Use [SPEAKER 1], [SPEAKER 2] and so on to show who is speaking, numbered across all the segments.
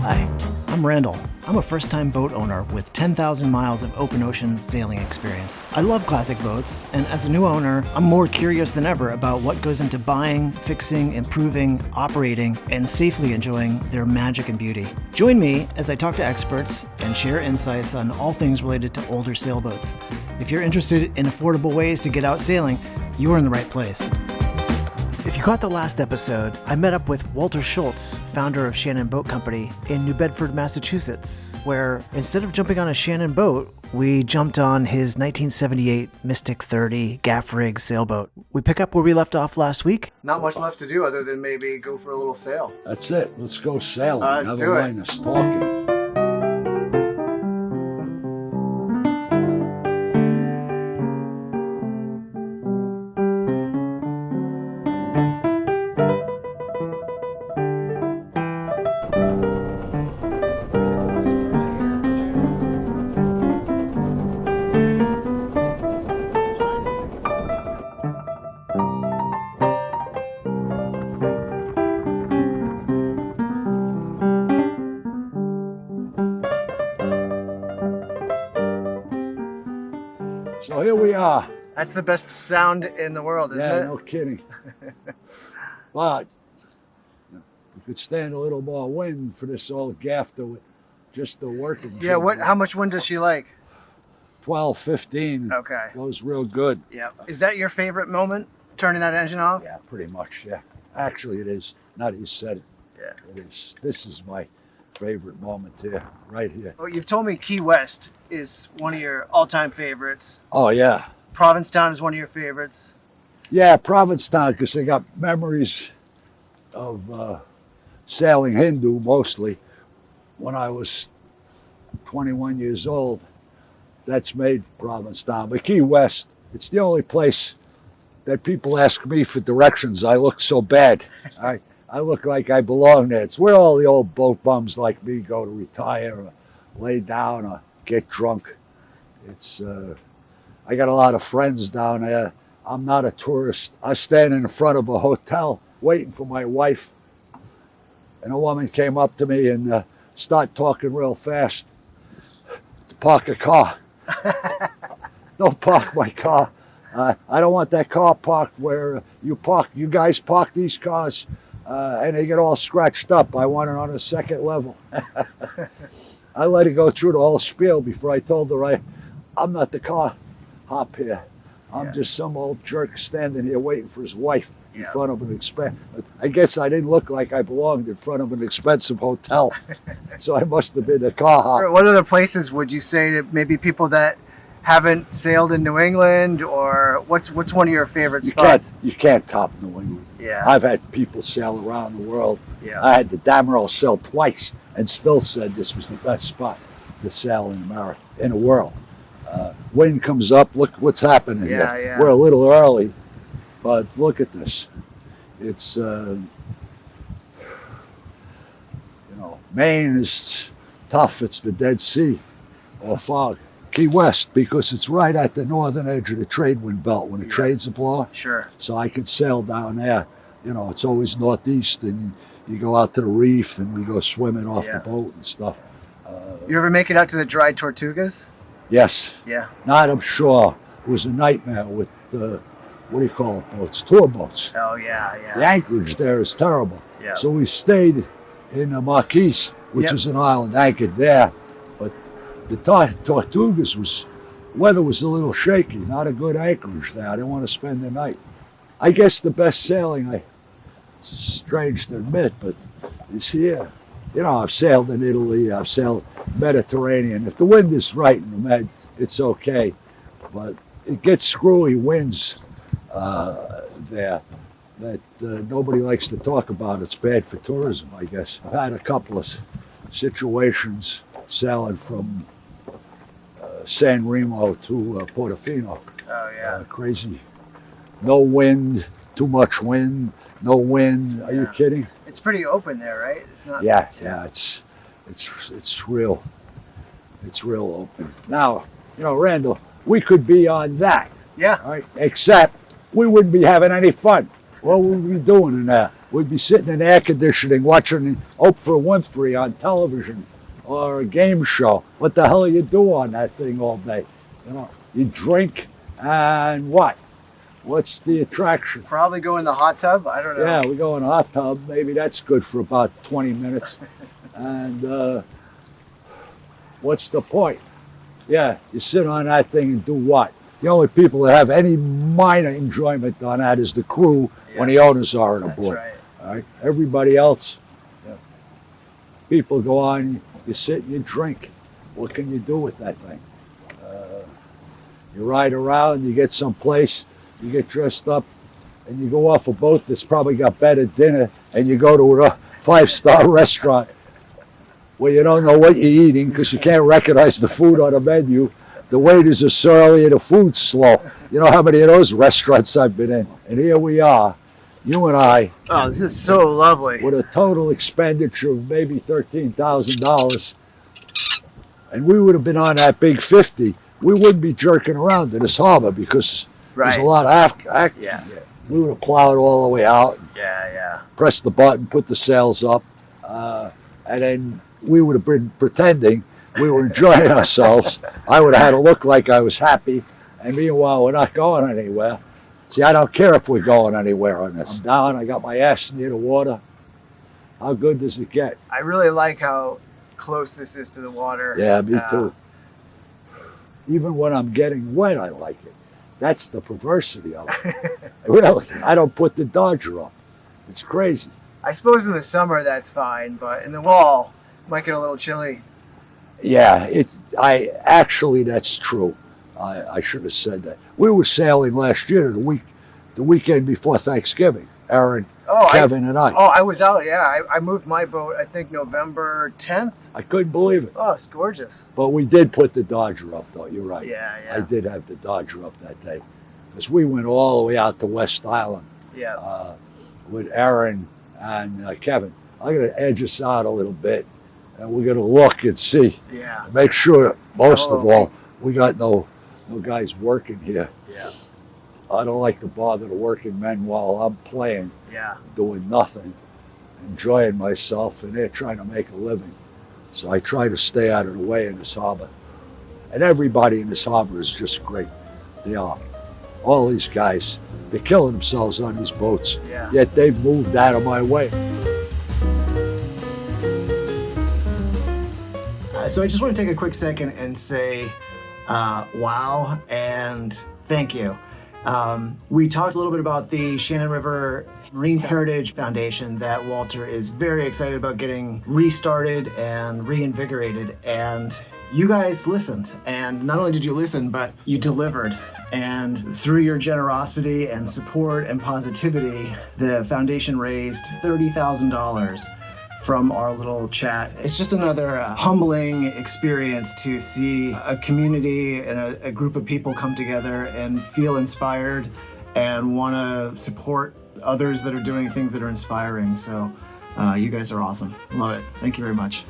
[SPEAKER 1] Hi, I'm Randall. I'm a first-time boat owner with 10,000 miles of open ocean sailing experience. I love classic boats, and as a new owner, I'm more curious than ever about what goes into buying, fixing, improving, operating, and safely enjoying their magic and beauty. Join me as I talk to experts and share insights on all things related to older sailboats. If you're interested in affordable ways to get out sailing, you are in the right place. If you caught the last episode, I met up with Walter Schulz, founder of Shannon Boat Company in New Bedford, Massachusetts, where instead of jumping on a Shannon boat, we jumped on his 1978 Mystic 30 gaff rig sailboat. We pick up where we left off last week. Not much left to do other than maybe go for a little sail.
[SPEAKER 2] That's it. Let's go sailing.
[SPEAKER 1] Let's do it.
[SPEAKER 2] Line is talking. So here we are.
[SPEAKER 1] That's the best sound in the world, isn't
[SPEAKER 2] Yeah,
[SPEAKER 1] it?
[SPEAKER 2] no kidding. But you could stand a little more wind for this old gaff to just the working.
[SPEAKER 1] Yeah, how much wind does she like?
[SPEAKER 2] 12, 15.
[SPEAKER 1] Okay.
[SPEAKER 2] Goes real good.
[SPEAKER 1] Yeah. Is that your favorite moment, turning that engine off?
[SPEAKER 2] Yeah, pretty much, yeah. Actually, it is. Now that you said it.
[SPEAKER 1] Yeah.
[SPEAKER 2] It is. This is my favorite moment here, right here.
[SPEAKER 1] Well, you've told me Key West is one of your all-time favorites.
[SPEAKER 2] Oh, yeah.
[SPEAKER 1] Provincetown is one of your favorites.
[SPEAKER 2] Yeah, Provincetown, because I got memories of sailing Hindu mostly when I was 21 years old. That's made Provincetown. But Key West, it's the only place that people ask me for directions. I look so bad. I look like I belong there. It's where all the old boat bums like me go to retire or lay down or get drunk. It's I got a lot of friends down there. I'm not a tourist. I stand in front of a hotel waiting for my wife, and a woman came up to me and started talking real fast to park a car. Don't park my car. I don't want that car parked where you park. You guys park these cars and they get all scratched up. I want it on the second level. I let her go through the whole spiel before I told her I'm not the car hop here. I'm just some old jerk standing here waiting for his wife in front of an expensive. I guess I didn't look like I belonged in front of an expensive hotel, so I must have been a car hop.
[SPEAKER 1] What other places would you say to maybe people that haven't sailed in New England, or what's one of your favorite spots?
[SPEAKER 2] You can't top New England.
[SPEAKER 1] Yeah.
[SPEAKER 2] I've had people sail around the world.
[SPEAKER 1] Yeah.
[SPEAKER 2] I had the Damerel sail twice and still said this was the best spot to sail in America, in the world. Wind comes up, look what's happening here.
[SPEAKER 1] Yeah.
[SPEAKER 2] We're a little early, but look at this. It's, Maine is tough. It's the Dead Sea or fog. Key West, because it's right at the northern edge of the trade wind belt when the trades are blowing.
[SPEAKER 1] Sure.
[SPEAKER 2] So I can sail down there. It's always northeast, and you go out to the reef and we go swimming off the boat and stuff.
[SPEAKER 1] You ever make it out to the dried Tortugas?
[SPEAKER 2] Yes.
[SPEAKER 1] Yeah.
[SPEAKER 2] Not up shore. It was a nightmare with, what do you call it, boats? Tour boats.
[SPEAKER 1] Oh, yeah.
[SPEAKER 2] The anchorage there is terrible.
[SPEAKER 1] Yeah.
[SPEAKER 2] So we stayed in the Marquise, which is an island anchored there. But the Tortugas weather was a little shaky, not a good anchorage there. I didn't want to spend the night. I guess the best sailing, it's strange to admit, but is here. I've sailed in Italy, I've sailed Mediterranean. If the wind is right in the Med, it's okay. But it gets screwy winds there that nobody likes to talk about. It's bad for tourism, I guess. I've had a couple of situations sailing from San Remo to Portofino.
[SPEAKER 1] Oh, yeah.
[SPEAKER 2] Crazy. No wind, too much wind, no wind. Are you kidding?
[SPEAKER 1] It's pretty open there, right? It's not.
[SPEAKER 2] Yeah. It's real open. Now, Randall, we could be on that.
[SPEAKER 1] Yeah.
[SPEAKER 2] Right? Except we wouldn't be having any fun. What would we be doing in there? We'd be sitting in air conditioning watching Oprah Winfrey on television or a game show. What the hell you do on that thing all day? You know, you drink and what? What's the attraction?
[SPEAKER 1] Probably go in the hot tub. I don't know.
[SPEAKER 2] Yeah, we go in a hot tub. Maybe that's good for about 20 minutes. And what's the point? Yeah, you sit on that thing and do what? The only people that have any minor enjoyment on that is the crew when the owners aren't aboard.
[SPEAKER 1] That's right.
[SPEAKER 2] All right. Everybody else, people go on, you sit and you drink. What can you do with that thing? You ride around, you get someplace, you get dressed up, and you go off a boat that's probably got better dinner, and you go to a 5-star restaurant where you don't know what you're eating because you can't recognize the food on the menu. The waiters are surly and the food's slow. You know how many of those restaurants I've been in? And here we are, you and I.
[SPEAKER 1] Oh, this is so lovely.
[SPEAKER 2] With a total expenditure of maybe $13,000. And we would have been on that big 50. We wouldn't be jerking around in this harbor because there's a lot of action.
[SPEAKER 1] Yeah.
[SPEAKER 2] We would have plowed all the way out.
[SPEAKER 1] Yeah.
[SPEAKER 2] Pressed the button, put the sails up. And then we would have been pretending we were enjoying ourselves. I would have had to look like I was happy. And meanwhile, we're not going anywhere. See, I don't care if we're going anywhere on this. I'm down, I got my ass near the water. How good does it get?
[SPEAKER 1] I really like how close this is to the water.
[SPEAKER 2] Yeah, me too. Even when I'm getting wet, I like it. That's the perversity of it. Really, I don't put the Dodger up. It's crazy.
[SPEAKER 1] I suppose in the summer that's fine, but in the fall, it might get a little chilly.
[SPEAKER 2] Yeah, actually that's true. I should have said that. We were sailing last year, the weekend before Thanksgiving. Aaron, Kevin, and I.
[SPEAKER 1] Oh, I was out. Yeah, I moved my boat. I think November 10th.
[SPEAKER 2] I couldn't believe it.
[SPEAKER 1] Oh, it's gorgeous.
[SPEAKER 2] But we did put the Dodger up, though. You're right.
[SPEAKER 1] Yeah.
[SPEAKER 2] I did have the Dodger up that day, because we went all the way out to West Island.
[SPEAKER 1] Yeah.
[SPEAKER 2] With Aaron and Kevin. I'm gonna edge us out a little bit, and we're gonna look and see.
[SPEAKER 1] Yeah.
[SPEAKER 2] Make sure, most of all, we got no guys working here.
[SPEAKER 1] Yeah.
[SPEAKER 2] I don't like to bother the working men while I'm playing, doing nothing, enjoying myself, and they're trying to make a living. So I try to stay out of the way in this harbor. And everybody in this harbor is just great. They are. All these guys, they're killing themselves on these boats, yet they've moved out of my way.
[SPEAKER 1] So I just want to take a quick second and say wow and thank you. We talked a little bit about the Shannon River Marine Heritage Foundation that Walter is very excited about getting restarted and reinvigorated. And you guys listened. And not only did you listen, but you delivered. And through your generosity and support and positivity, the foundation raised $30,000 from our little chat. It's just another humbling experience to see a community and a group of people come together and feel inspired and want to support others that are doing things that are inspiring. So you guys are awesome. Love it. Thank you very much.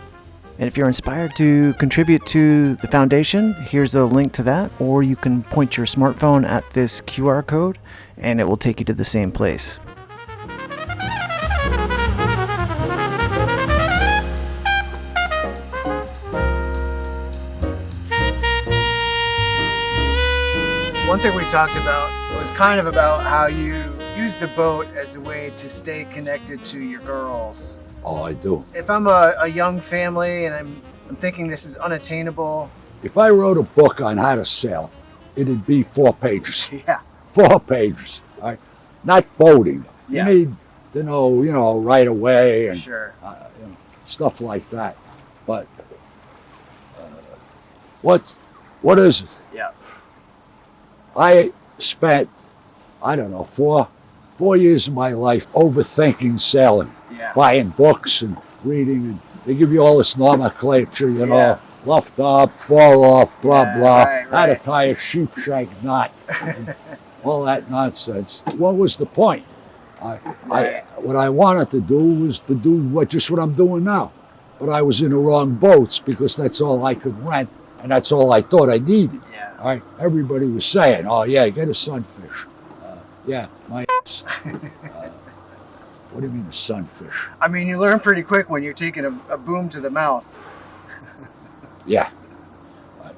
[SPEAKER 1] And if you're inspired to contribute to the foundation, here's a link to that, or you can point your smartphone at this QR code and it will take you to the same place. One thing we talked about was kind of about how you use the boat as a way to stay connected to your girls.
[SPEAKER 2] Oh, I do.
[SPEAKER 1] If I'm a young family and I'm thinking this is unattainable.
[SPEAKER 2] If I wrote a book on how to sail, it'd be 4 pages.
[SPEAKER 1] Yeah.
[SPEAKER 2] 4 pages. All right? Not boating.
[SPEAKER 1] Yeah.
[SPEAKER 2] You need to know, right away and stuff like that. But what is it?
[SPEAKER 1] Yeah.
[SPEAKER 2] I spent, I don't know, 4 years of my life overthinking sailing, buying books and reading, and they give you all this nomenclature, luffed up, fall off, blah, blah, how to tie a sheep shank knot, all that nonsense. What was the point? What I wanted to do was to do just what I'm doing now, but I was in the wrong boats because that's all I could rent, and that's all I thought I needed. All right, everybody was saying, "Oh yeah, get a sunfish." My ass. What do you mean a sunfish?
[SPEAKER 1] I mean, you learn pretty quick when you're taking a boom to the mouth.
[SPEAKER 2] Yeah.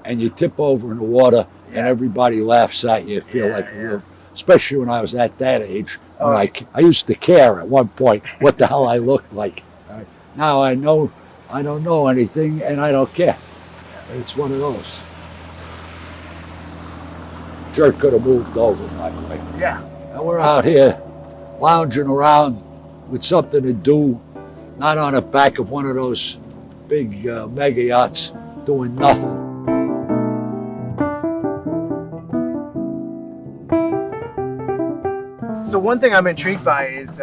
[SPEAKER 2] And you tip over in the water, and everybody laughs at you. You feel like a little, especially when I was at that age. When I used to care at one point what the hell I looked like. Now I know I don't know anything, and I don't care. It's one of those. Jerk could have moved over, by the way.
[SPEAKER 1] Yeah.
[SPEAKER 2] And we're out here lounging around with something to do, not on the back of one of those big mega yachts doing nothing.
[SPEAKER 1] So one thing I'm intrigued by is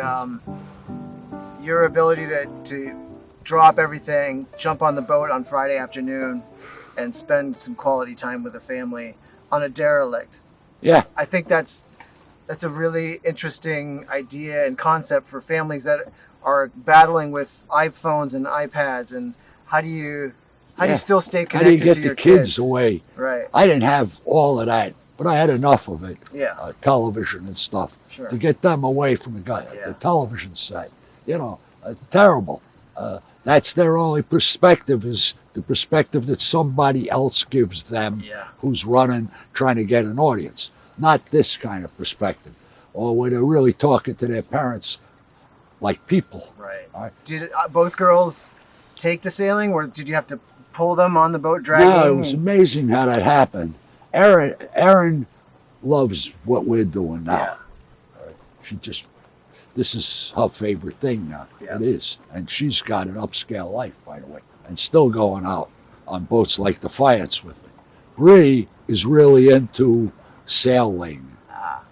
[SPEAKER 1] your ability to drop everything, jump on the boat on Friday afternoon, and spend some quality time with the family on a derelict.
[SPEAKER 2] Yeah.
[SPEAKER 1] I think that's a really interesting idea and concept for families that are battling with iPhones and iPads. And how do you still stay connected to your kids?
[SPEAKER 2] How do you get the kids away?
[SPEAKER 1] Right.
[SPEAKER 2] I didn't have all of that, but I had enough of it.
[SPEAKER 1] Yeah.
[SPEAKER 2] Television and stuff.
[SPEAKER 1] Sure.
[SPEAKER 2] To get them away from the television set. You know, it's terrible. That's their only perspective, is the perspective that somebody else gives them who's running, trying to get an audience. Not this kind of perspective, or where they're really talking to their parents like people.
[SPEAKER 1] Right. Did both girls take to sailing, or did you have to pull them on the boat, dragging?
[SPEAKER 2] No, it was amazing how that happened. Erin loves what we're doing now. This is her favorite thing now. It is. And she's got an upscale life, by the way, and still going out on boats like the Defiance with me. Bree is really into sailing.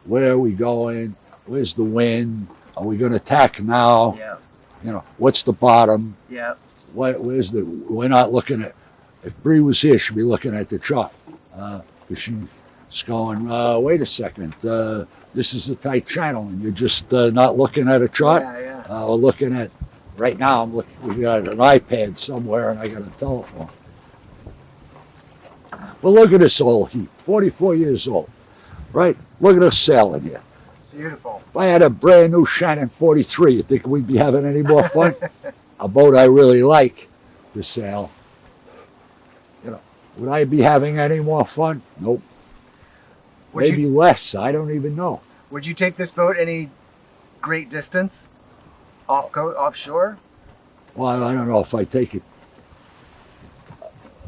[SPEAKER 2] Where are we going? Where's the wind? Are we going to tack now?
[SPEAKER 1] Yeah.
[SPEAKER 2] You know, what's the bottom?
[SPEAKER 1] Yeah.
[SPEAKER 2] We're not looking at, if Bree was here, she'd be looking at the chart. Because she's going, wait a second, this is a tight channel, and you're just not looking at a chart. We're looking at, right now, we got an iPad somewhere, and I got a telephone. Well, look at this old heap, 44 years old, right? Look at us sailing here.
[SPEAKER 1] Beautiful.
[SPEAKER 2] If I had a brand new Shannon 43, you think we'd be having any more fun? A boat I really like to sail. You know, would I be having any more fun? Nope. Maybe less. I don't even know.
[SPEAKER 1] Would you take this boat any great distance offshore?
[SPEAKER 2] Well, I don't know if I take it.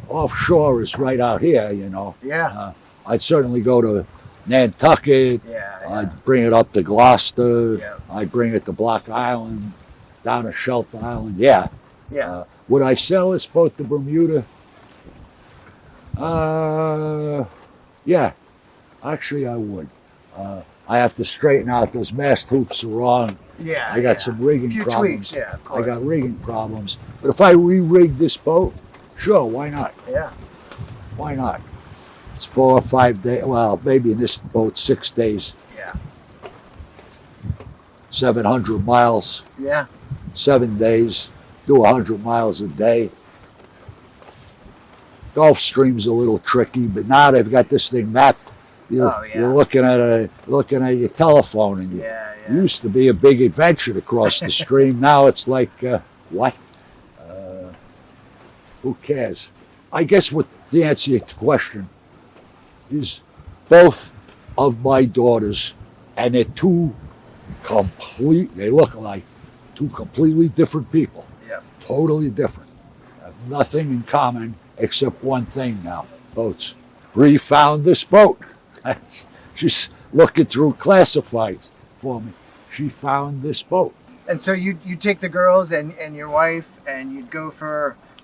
[SPEAKER 2] Offshore is right out here, you know.
[SPEAKER 1] Yeah.
[SPEAKER 2] I'd certainly go to Nantucket. I'd bring it up to Gloucester.
[SPEAKER 1] Yeah.
[SPEAKER 2] I'd bring it to Block Island, down to Shelter Island. Yeah. Would I sell this boat to Bermuda? Yeah. Actually, I would. I have to straighten out those mast hoops are wrong.
[SPEAKER 1] Yeah.
[SPEAKER 2] I got some rigging
[SPEAKER 1] Tweaks,
[SPEAKER 2] problems.
[SPEAKER 1] of course.
[SPEAKER 2] I got rigging problems. But if I re-rig this boat, sure, why not?
[SPEAKER 1] Yeah.
[SPEAKER 2] Why not? It's 4 or 5 days. Well, maybe in this boat, 6 days.
[SPEAKER 1] Yeah.
[SPEAKER 2] 700 miles.
[SPEAKER 1] Yeah.
[SPEAKER 2] 7 days. Do 100 miles a day. Gulfstream's a little tricky, but now they've got this thing mapped. You're looking at your telephone, and it used to be a big adventure to cross the stream. Now it's like what? Who cares? I guess the answer to your question is both of my daughters, and they're they look like two completely different people.
[SPEAKER 1] Yeah.
[SPEAKER 2] Totally different. Have nothing in common except one thing now: boats. Bree found this boat. She's looking through classifieds for me. She found this boat.
[SPEAKER 1] And so you take the girls and your wife, and you'd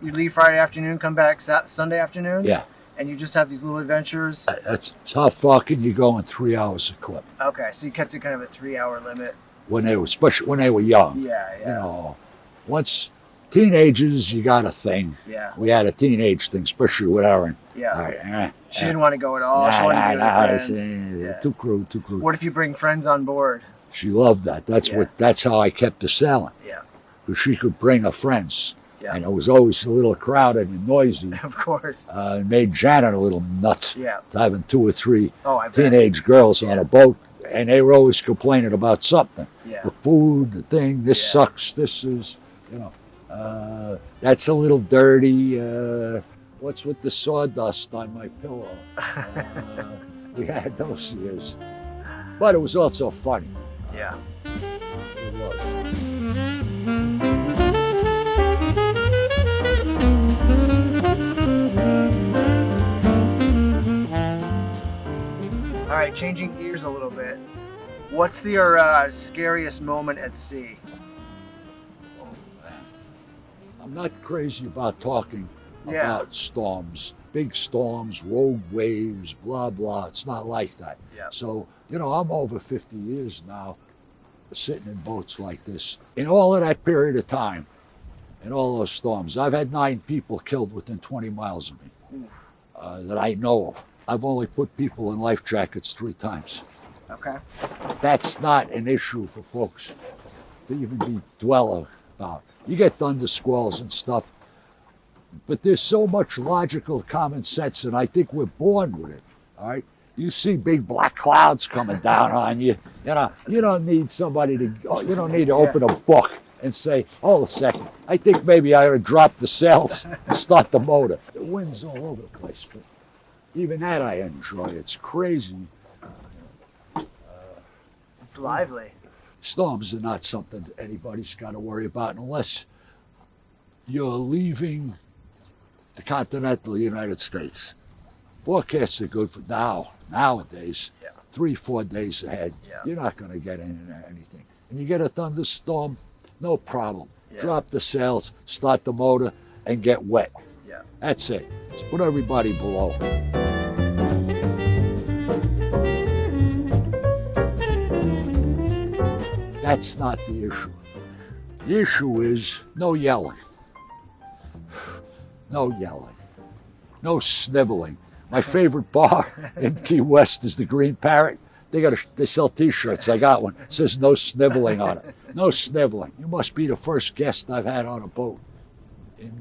[SPEAKER 1] leave Friday afternoon, come back Sunday afternoon?
[SPEAKER 2] Yeah.
[SPEAKER 1] And you just have these little adventures?
[SPEAKER 2] How far can you go in 3 hours a clip?
[SPEAKER 1] Okay, so you kept it kind of a 3-hour limit.
[SPEAKER 2] Especially when they were young.
[SPEAKER 1] Yeah.
[SPEAKER 2] You know, once teenagers, you got a thing.
[SPEAKER 1] Yeah.
[SPEAKER 2] We had a teenage thing, especially with Erin.
[SPEAKER 1] Yeah. She didn't want to go at all. She wanted to be with her friends.
[SPEAKER 2] Too crude.
[SPEAKER 1] What if you bring friends on board?
[SPEAKER 2] She loved that. That's how I kept her sailing.
[SPEAKER 1] Yeah.
[SPEAKER 2] Because she could bring her friends.
[SPEAKER 1] Yeah.
[SPEAKER 2] And it was always a little crowded and noisy.
[SPEAKER 1] Of course.
[SPEAKER 2] It made Shannon a little nuts.
[SPEAKER 1] Yeah.
[SPEAKER 2] Having 2 or 3
[SPEAKER 1] I bet.
[SPEAKER 2] teenage girls on a boat And they were always complaining about something.
[SPEAKER 1] Yeah.
[SPEAKER 2] The food, the thing, this sucks, this is, that's a little dirty. What's with the sawdust on my pillow? We had those years. But it was also funny.
[SPEAKER 1] Yeah.
[SPEAKER 2] It was.
[SPEAKER 1] All right, changing gears a little bit. What's your scariest moment at sea?
[SPEAKER 2] Oh, man. I'm not crazy about talking about storms, big storms, rogue waves, blah, blah. It's not like that.
[SPEAKER 1] Yeah.
[SPEAKER 2] So, I'm over 50 years now sitting in boats like this. In all of that period of time, in all those storms, I've had 9 people killed within 20 miles of me that I know of. I've only put people in life jackets 3 times.
[SPEAKER 1] Okay.
[SPEAKER 2] That's not an issue for folks to even be dwelling about. You get thunder squalls and stuff, but there's so much logical common sense, and I think we're born with it, all right? You see big black clouds coming down on you, you don't need somebody to, you don't need to open a book and say, hold a second, I think maybe I ought to drop the sails and start the motor. The wind's all over the place, but even that I enjoy. It's crazy.
[SPEAKER 1] It's lively.
[SPEAKER 2] Storms are not something anybody's got to worry about unless you're leaving the continental United States. Forecasts are good for nowadays, 3-4 days ahead. Yeah. You're not going to get into anything. And you get a thunderstorm, no problem. Yeah. Drop the sails, start the motor, and get wet. Yeah. That's it. Just put everybody below. That's not the issue. The issue is no yelling. No yelling. No sniveling. My favorite bar in Key West is the Green Parrot. They sell T-shirts. I got one. It says no sniveling on it. No sniveling. You must be the first guest I've had on a boat in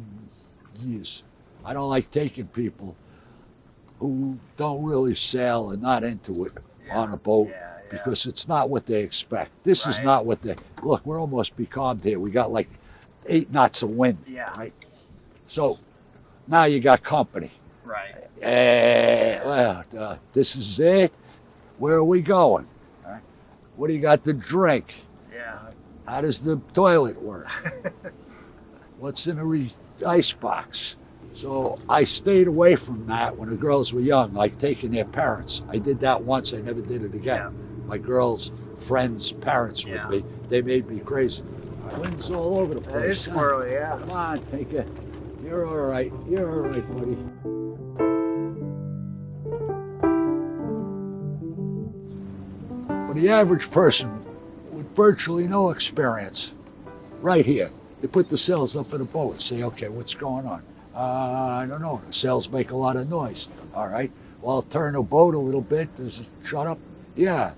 [SPEAKER 2] years. I don't like taking people who don't really sail and not into it on a boat because it's not what they expect. This is not what they... Look, we're almost becalmed here. We got like 8 knots of wind, right? So now you got company.
[SPEAKER 1] Right.
[SPEAKER 2] This is it. Where are we going? Right. What do you got to drink?
[SPEAKER 1] Yeah.
[SPEAKER 2] How does the toilet work? What's in the ice box? So I stayed away from that when the girls were young, like taking their parents. I did that once. I never did it again. Yeah. My girls' friends' parents with me. They made me crazy. Wind's all over the place.
[SPEAKER 1] That is squirrely, yeah.
[SPEAKER 2] Come on, take it. You're all right. You're all right, buddy. For the average person with virtually no experience, right here, they put the sails up in a boat and say, okay, what's going on? I don't know. The sails make a lot of noise. All right. Well, I'll turn the boat a little bit. Shut up. Yeah.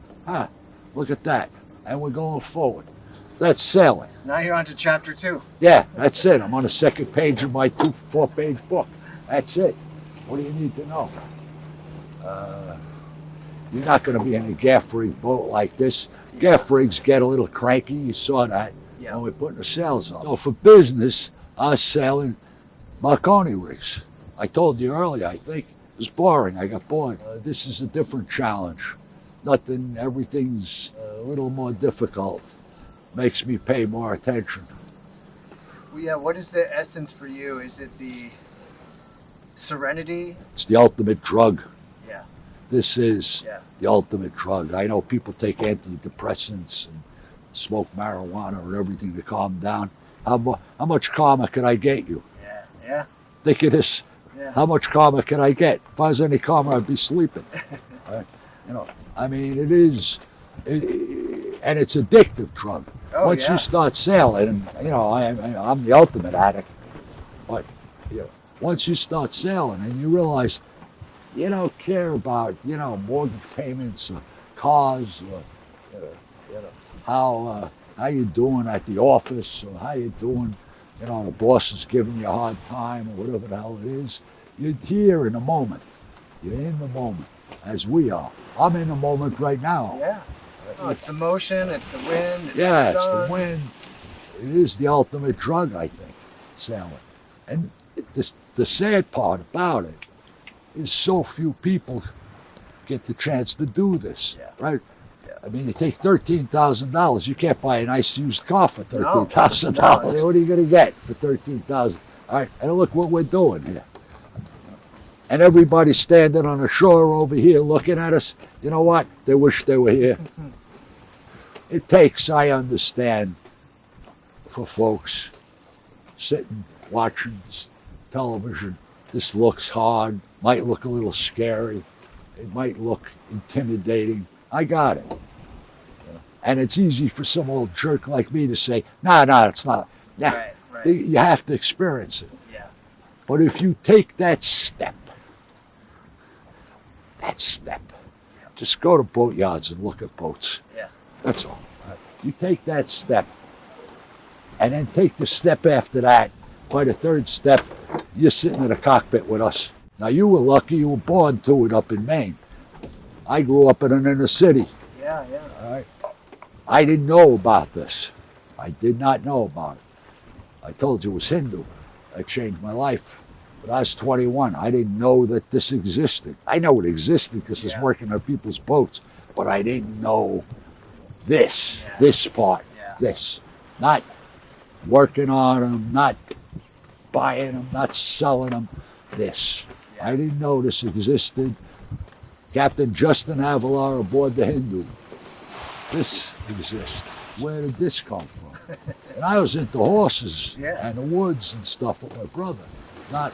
[SPEAKER 2] Look at that. And we're going forward. That's sailing.
[SPEAKER 1] Now you're on to chapter 2.
[SPEAKER 2] Yeah, that's it. I'm on the second page of my 4-page book. That's it. What do you need to know? You're not going to be in a gaff rig boat like this. Gaff rigs get a little cranky. You saw that when we're putting the sails on. So for business, I was sailing Marconi rigs. I told you earlier, I think it was boring. I got bored. This is a different challenge. Everything's a little more difficult. Makes me pay more attention.
[SPEAKER 1] Well, yeah, what is the essence for you? Is it the serenity?
[SPEAKER 2] It's the ultimate drug.
[SPEAKER 1] Yeah.
[SPEAKER 2] This is the ultimate drug. I know people take antidepressants and smoke marijuana or everything to calm down. How much calmer can I get you?
[SPEAKER 1] Yeah.
[SPEAKER 2] Think of this. Yeah. How much calmer can I get? If I was any calmer, I'd be sleeping. Right? I mean, it is, and it's addictive drug. Once you start sailing, and I'm the ultimate addict, but once you start sailing and you realize you don't care about mortgage payments or cars or how you doing at the office or how you doing, the boss is giving you a hard time or whatever the hell it is. You're here in the moment. You're in the moment, as we are. I'm in the moment right now.
[SPEAKER 1] Yeah. Oh, it's the motion, it's the wind, it's
[SPEAKER 2] Yeah,
[SPEAKER 1] the
[SPEAKER 2] it's
[SPEAKER 1] sun.
[SPEAKER 2] the wind. It is the ultimate drug, I think, sailing. And the sad part about it is so few people get the chance to do this, right? Yeah. I mean, you take $13,000. You can't buy a nice used car for $13,000. No. What are you going to get for $13,000? All right, and look what we're doing here. And everybody's standing on the shore over here looking at us. You know what? They wish they were here. It takes, I understand, for folks sitting, watching television. This looks hard, might look a little scary. It might look intimidating. I got it. And it's easy for some old jerk like me to say, no, it's not. Yeah, right. You have to experience it.
[SPEAKER 1] Yeah.
[SPEAKER 2] But if you take that step, just go to boat yards and look at boats.
[SPEAKER 1] Yeah.
[SPEAKER 2] That's all. You take that step, and then take the step after that. By the third step, you're sitting in the cockpit with us. Now, you were lucky you were born to it up in Maine. I grew up in an inner city.
[SPEAKER 1] Yeah.
[SPEAKER 2] All right. I didn't know about this. I did not know about it. I told you it was Hindu. That changed my life. But I was 21. I didn't know that this existed. I know it existed because it's working on people's boats, but I didn't know this part, this. Not working on them, not buying them, not selling them, this. I didn't know this existed. Captain Justin Avalar aboard the Hindu. This exists. Where did this come from? And I was into horses and the woods and stuff with my brother. Not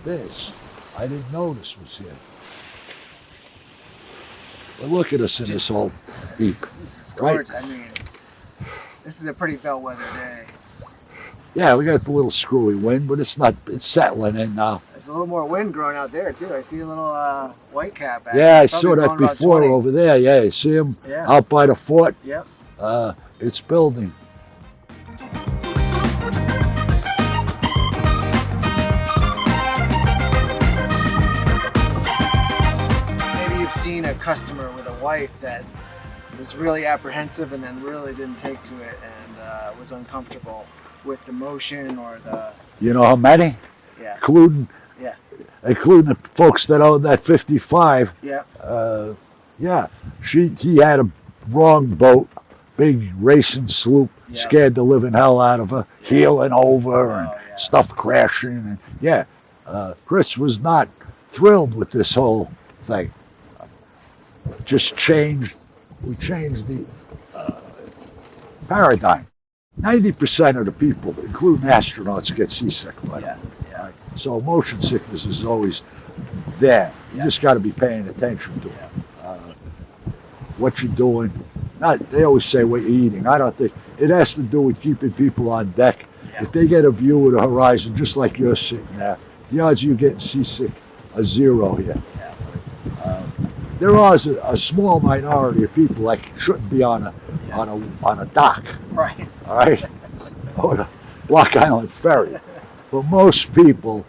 [SPEAKER 2] this. I didn't know this was here. But look at us in this old beat.
[SPEAKER 1] This is gorgeous. Right? I mean, this is a pretty bellwether day.
[SPEAKER 2] Yeah, we got the little screwy wind, but it's settling in now.
[SPEAKER 1] There's a little more wind growing out there too. I see a little white cap.
[SPEAKER 2] Yeah, I saw that before over there. Yeah, you see him out by the fort?
[SPEAKER 1] Yep.
[SPEAKER 2] It's building.
[SPEAKER 1] Maybe you've seen a customer with a wife that was really apprehensive and then really didn't take to it and was uncomfortable with the motion or the...
[SPEAKER 2] You know how many?
[SPEAKER 1] Yeah.
[SPEAKER 2] Including the folks that own that 55.
[SPEAKER 1] Yeah.
[SPEAKER 2] He had a wrong boat, big racing sloop, scared the living hell out of her, heeling over and stuff crashing. And Chris was not thrilled with this whole thing. We changed the paradigm. 90% of the people, including astronauts, get seasick. Right? So motion sickness is always there. You just got to be paying attention to it. What you're doing. They always say what you're eating. I don't think it has to do with keeping people on deck. If they get a view of the horizon, just like you're sitting there, the odds of you getting seasick are zero here. There is a small minority of people that shouldn't be on a dock.
[SPEAKER 1] Right.
[SPEAKER 2] All right, or the Block Island Ferry. But most people,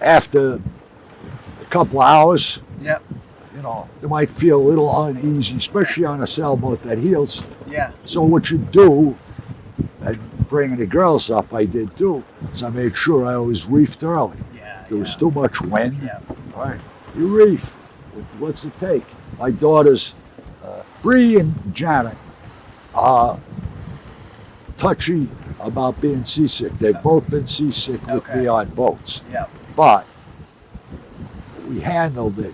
[SPEAKER 2] after a couple of hours, they might feel a little uneasy, especially on a sailboat that heels.
[SPEAKER 1] Yeah.
[SPEAKER 2] So what you do, and bringing the girls up, I did too, is I made sure I always reefed early.
[SPEAKER 1] Yeah.
[SPEAKER 2] There was too much wind. All right, you reef. What's it take? My daughters, Bree and Janet, are touchy about being seasick. They've both been seasick with me on boats. But we handled it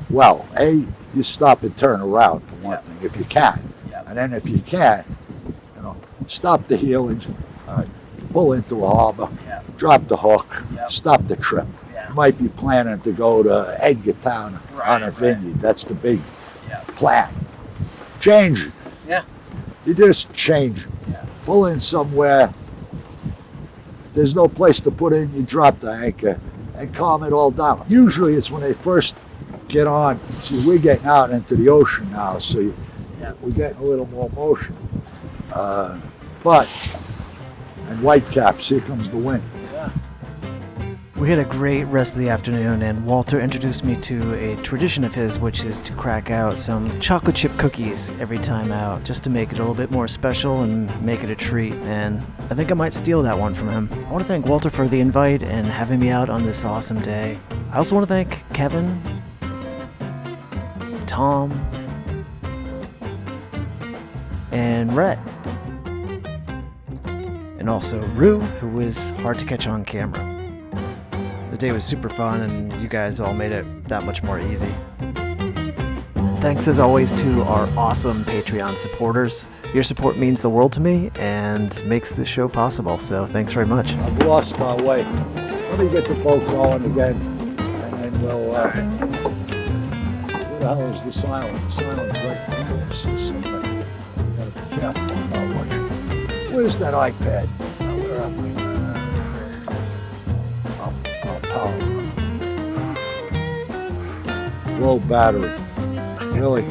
[SPEAKER 2] well. You stop and turn around for one thing, if you can. And then if you can't, stop the heelings, pull into a harbor, drop the hook, stop the trip. You might be planning to go to Edgartown on a vineyard. That's the big plan. Change it. You just change it. Pull in somewhere. There's no place to put in. You drop the anchor and calm it all down. Usually it's when they first get on. See, we're getting out into the ocean now, so we're getting a little more motion. And whitecaps, here comes the wind.
[SPEAKER 1] We had a great rest of the afternoon, and Walter introduced me to a tradition of his, which is to crack out some chocolate chip cookies every time out, just to make it a little bit more special and make it a treat. And I think I might steal that one from him. I want to thank Walter for the invite and having me out on this awesome day. I also want to thank Kevin, Tom, and Rhett. And also Rue, who was hard to catch on camera. The day was super fun, and you guys all made it that much more easy. And thanks as always to our awesome Patreon supporters. Your support means the world to me and makes this show possible, so thanks very much.
[SPEAKER 2] I've lost my way. Let me get the boat going again, and then we'll, where the hell is the silent? Silent's right there. So you gotta be careful about what. Where's that iPad? Where am I? Power. Low battery. Really?